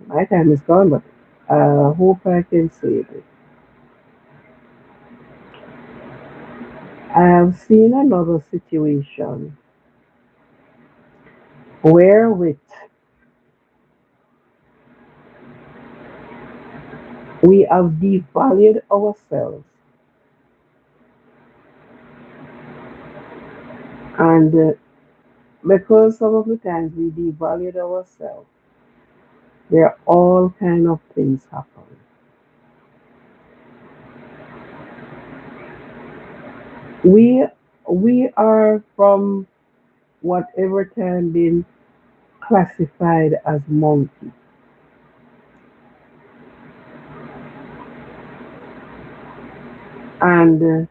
Speaker 1: my time is gone, but I hope I can say it. I have seen another situation where with we have devalued ourselves, and because some of the times we devalued ourselves, there are all kind of things happen. We are from whatever time been classified as monkey, and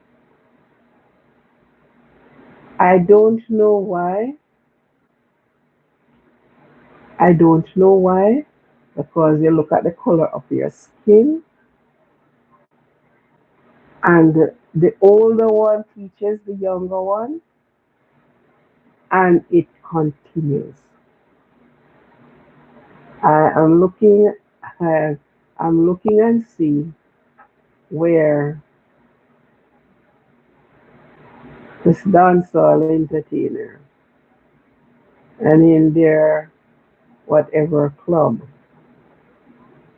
Speaker 1: I don't know why. I don't know why, because you look at the color of your skin, and the older one teaches the younger one, and it continues. I am looking, uh, I'm looking and see where this dancehall entertainer and in their whatever club.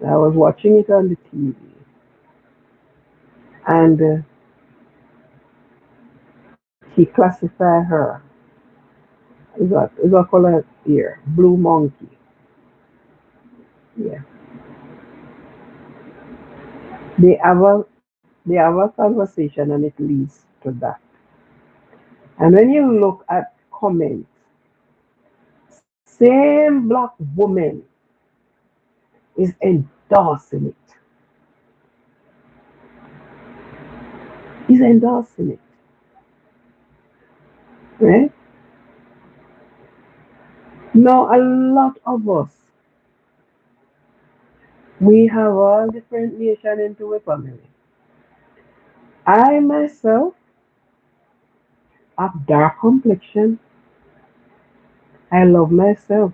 Speaker 1: I was watching it on the TV, and he classified her. Is a color here, blue monkey. Yeah, they have a conversation, and it leads to that. And when you look at comments, same black woman is endorsing it. Is endorsing it, right? Now, a lot of us, we have all different nation into a family. I myself have dark complexion. I love myself.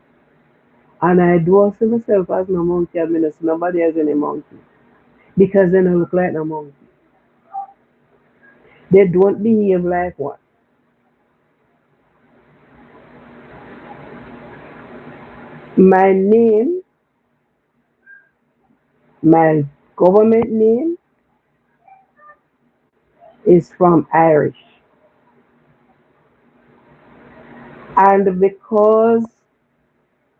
Speaker 1: And I do see myself as no monkey, I mean, nobody has any monkey. Because they don't look like no monkey. They don't behave like one. My name, my government name is from Irish. And because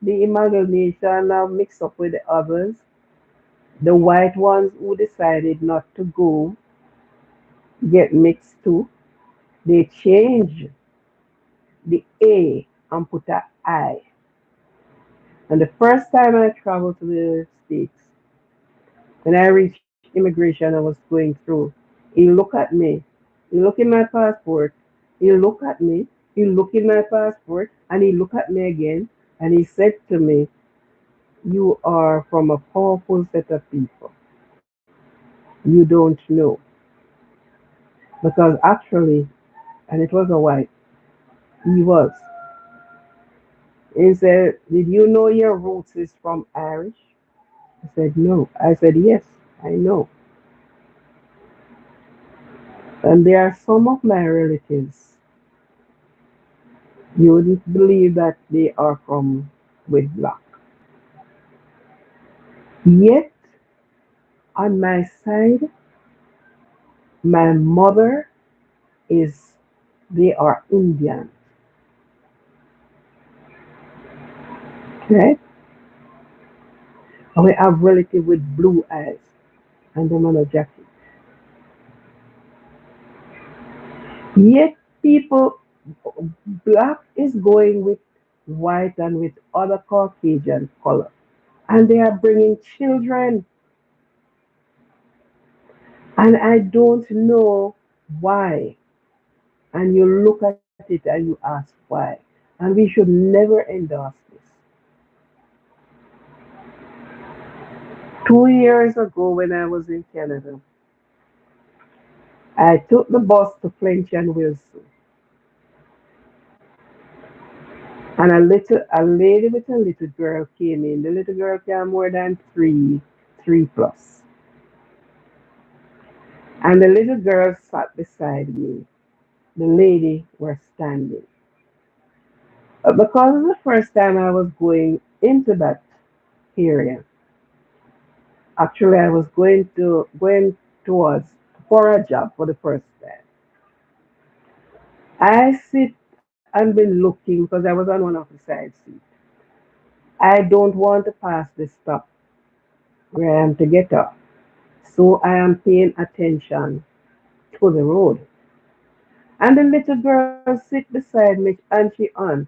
Speaker 1: the amalgamation now mixed up with the others, the white ones who decided not to go get mixed too, they change the A and put a I. And the first time I traveled to the States, when I reached immigration, I was going through. He looked at me. He looked in my passport. He looked at me. He looked in my passport, and he looked at me again. And he said to me, "You are from a powerful set of people. You don't know." Because actually, and it was a white, he was. He said, "Did you know your roots is from Irish?" I said, "No." I said, "Yes, I know." And there are some of my relatives, you wouldn't believe that they are from with black. Yet, on my side, my mother is, they are Indian, right? And we have relative with blue eyes, and them on a jacket. Yet, people, black is going with. white and with other Caucasian color. And they are bringing children. And I don't know why. And you look at it and you ask why. And we should never endorse this. 2 years ago, when I was in Canada, I took the bus to French and Wilson. And a lady with a little girl came in. The little girl came more than three plus. And the little girl sat beside me. The lady was standing. But because it's the first time I was going into that area, actually I was going towards for a job for the first time. I sit and been looking because I was on one of the side seats. I don't want to pass the stop where I am to get off. So I am paying attention to the road. And the little girl sit beside me and she on,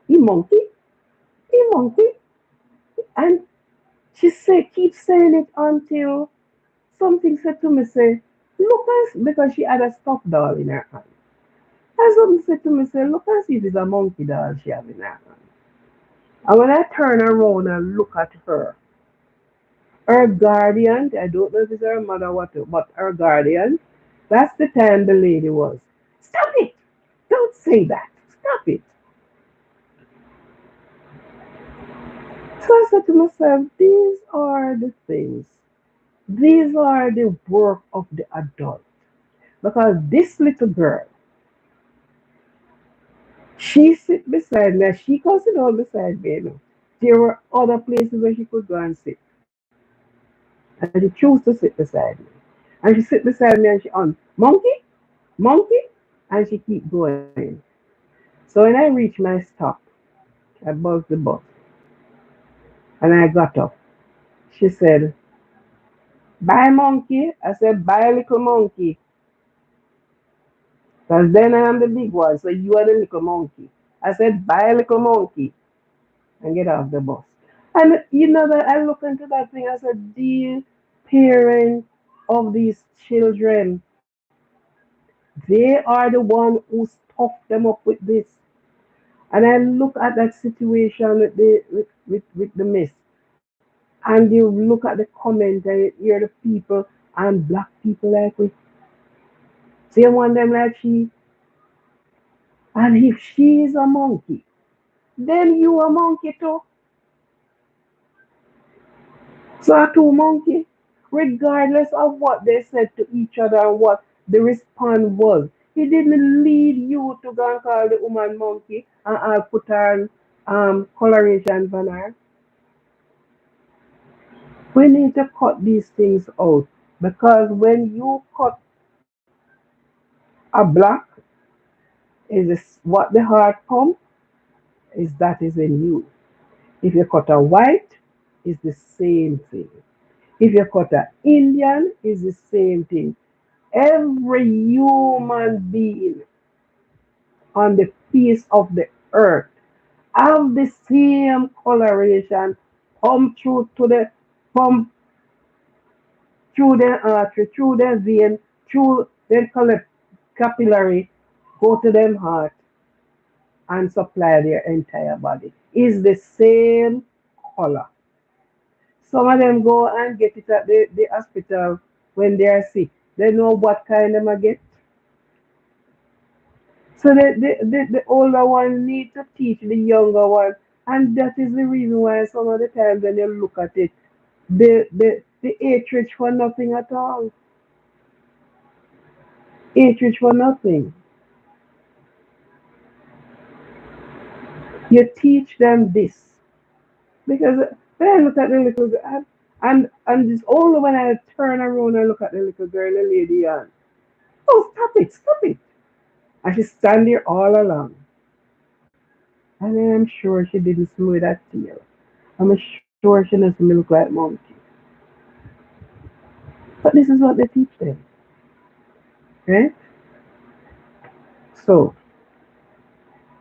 Speaker 1: he monkey, he monkey. And she say, keep saying it until something said to me, say, look as, because she had a stuffed doll in her hand. And something said to me, say, look and see if it's a monkey doll she have in her hand. And when I turn around and look at her guardian, I don't know if it's her mother or what, but her guardian, that's the time the lady was. Stop it! Don't say that. Stop it. So I said to myself, these are the things. These are the work of the adult. Because this little girl, she sit beside me, and she can sit down beside me. You know. There were other places where she could go and sit. And she chose to sit beside me. And she sit beside me and she on, monkey, monkey, and she keep going. So when I reached my stop, I buzzed the bus and I got up. She said, bye monkey. I said, bye little monkey. Because then I am the big one, so you are the little monkey. I said, bye little monkey, and get off the bus. And you know that I look into that thing, I said, dear parents of these children, they are the one who stuffed them up with this. And I look at that situation with the mist. And you look at the comment and you hear the people and black people like we. See one them like she. And if she is a monkey, then you a monkey too. So a two monkey, regardless of what they said to each other and what the response was. He didn't lead you to go and call the woman monkey and put her coloration on her. We need to cut these things out because when you cut a black, is what the heart pump is that is in you. If you cut a white, it's the same thing. If you cut a Indian, it's the same thing. Every human being on the face of the earth have the same coloration pump through to the pump through the artery, through the vein, through the capillary, go to them heart and supply their entire body. Is the same color. Some of them go and get it at the hospital when they are sick. They know what kind of them get. So the older one need to teach the younger one. And that is the reason why some of the times when you look at it, the hatred for nothing at all. Hatred for nothing. You teach them this. Because when I look at the little girl, and it's only when I turn around and look at the little girl, the lady, and oh, stop it, stop it. And she stand there all along. And I'm sure she didn't smooth that tail. I'm sure she doesn't look like monkey. But this is what they teach them. Right? So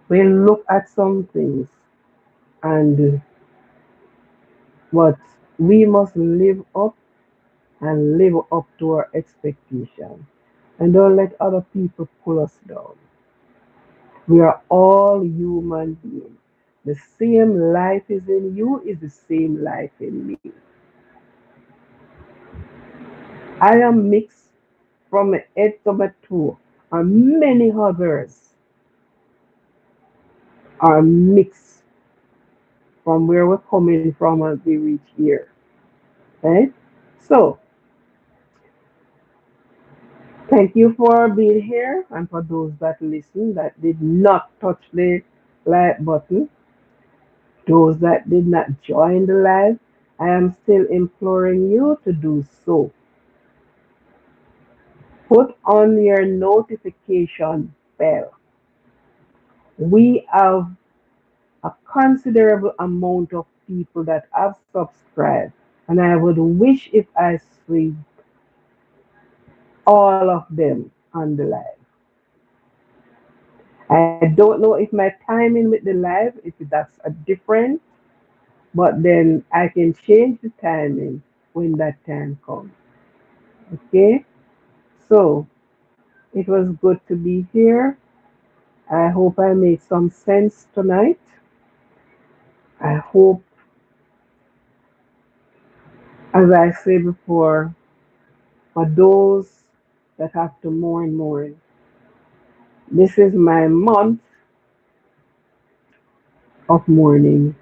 Speaker 1: we look at some things. and but we must live up and live up to our expectation. And don't let other people pull us down. We are all human beings. The same life is in you is the same life in me. I am mixed from my head to my toe, and many others are mixed from where we're coming from as we reach here. Right? So, thank you for being here, and for those that listen that did not touch the like button, those that did not join the live, I am still imploring you to do so. Put on your notification bell. We have a considerable amount of people that have subscribed, and I would wish if I see all of them on the live. I don't know if my timing with the live, if that's a different, but then I can change the timing when that time comes. Okay? So it was good to be here. I hope I made some sense tonight. I hope, as I said before, for those that have to mourn. This is my month of mourning.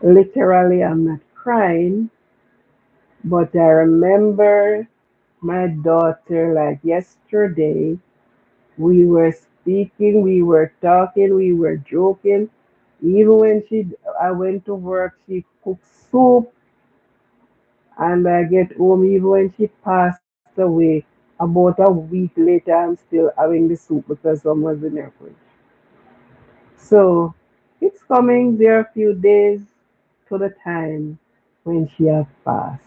Speaker 1: Literally, I'm not crying, but I remember my daughter like yesterday. We were speaking, we were talking, we were joking. Even when I went to work, she cooked soup, and I get home. Even when she passed away, about a week later, I'm still having the soup because some was in her fridge. So it's coming. There are a few days to the time when she has passed,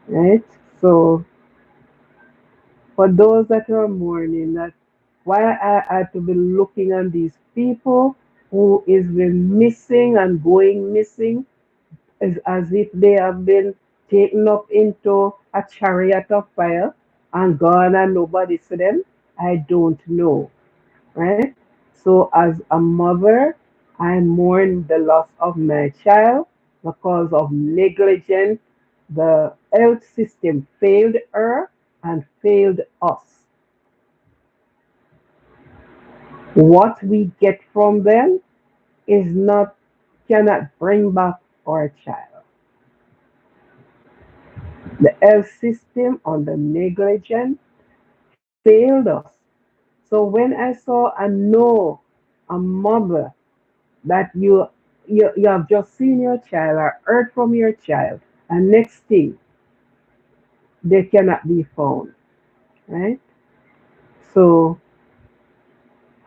Speaker 1: right? So for those that are mourning, that why I had to be looking at these people who is been missing and going missing is as if they have been taken up into a chariot of fire and gone and nobody see them. I don't know, right? So as a mother, I mourn the loss of my child because of negligence. The health system failed her and failed us. What we get from them is not cannot bring back our child. The health system on the negligence failed us. So when I saw and know a mother that you have just seen your child or heard from your child, and next thing they cannot be found, right? So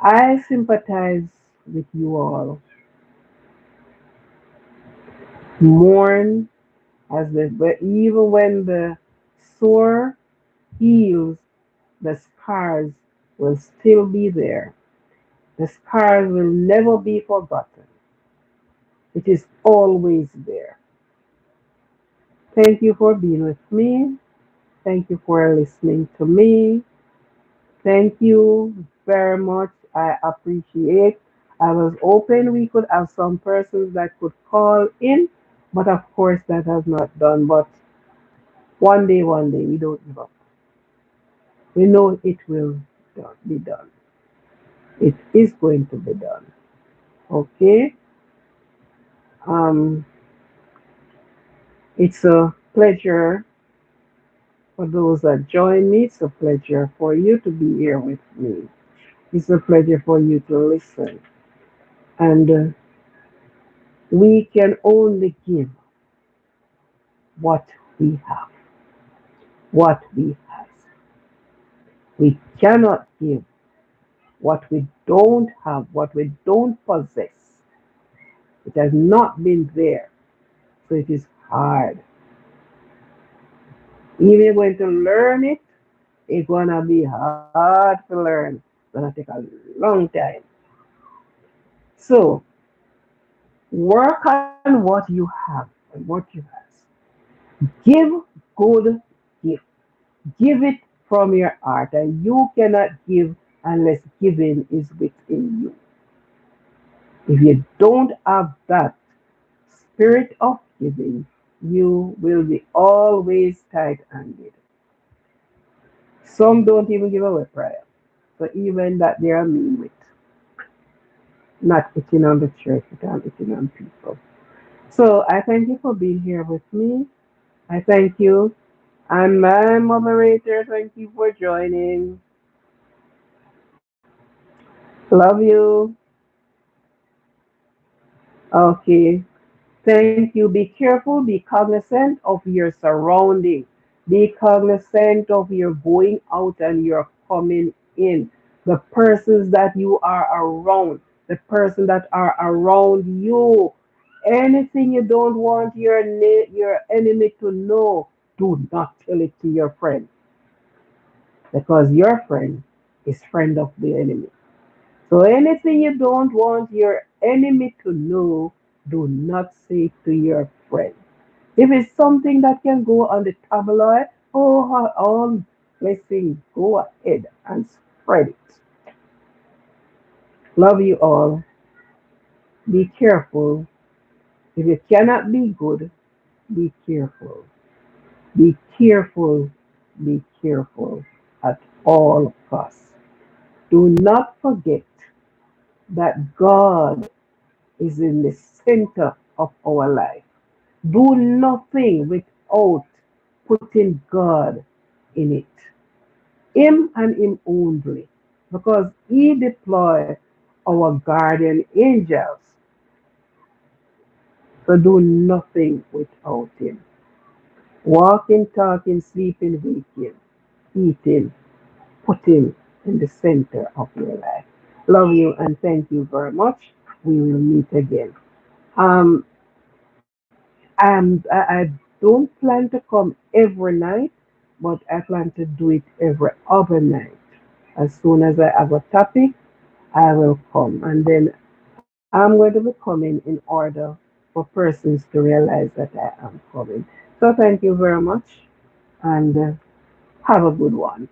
Speaker 1: I sympathize with you all. Mourn as the but even when the sore heals, the scars will still be there. The scars will never be forgotten. It is always there. Thank you for being with me. Thank you for listening to me. Thank you very much. I appreciate. I was hoping we could have some persons that could call in, but of course that has not done. But one day, we don't give up. We know it will be done. It is going to be done. Okay. Um, it's a pleasure for those that join me. It's a pleasure for you to be here with me. It's a pleasure for you to listen. And we can only give what we have. What we have. We cannot give what we don't have, what we don't possess. It has not been there. So it is hard. Even if you're going to learn it, it's gonna be hard to learn. It's gonna take a long time. So Work on what you have and what you have. Give good gift. Give it from your heart, and you cannot give unless giving is within you. If you don't have that spirit of giving, you will be always tight-handed. Some don't even give away prayer. So even that they are mean with, not eating on the church, but I'm eating on people. So I thank you for being here with me. I thank you. And my moderator, thank you for joining. Love you. Okay. Thank you. Be careful. Be cognizant of your surrounding. Be cognizant of your going out and your coming in. The persons that you are around, the person that are around you. Anything you don't want your enemy to know, do not tell it to your friend because your friend is friend of the enemy. So anything you don't want your enemy to know, do not say to your friend. If it's something that can go on the tabloid, oh, blessing, go ahead and spread it. Love you all. Be careful. If you cannot be good, be careful. Be careful. Be careful at all costs. Do not forget that God is in the center of our life. Do nothing without putting God in it. Him and Him only. Because He deployed our guardian angels. So do nothing without Him. Walking, talking, sleeping, waking, eating, put Him in the center of your life. Love you and thank you very much. We will meet again. Um, I don't plan to come every night, but I plan to do it every other night. As soon as I have a topic, I will come. And then I'm going to be coming in order for persons to realize that I am coming. So thank you very much and have a good one.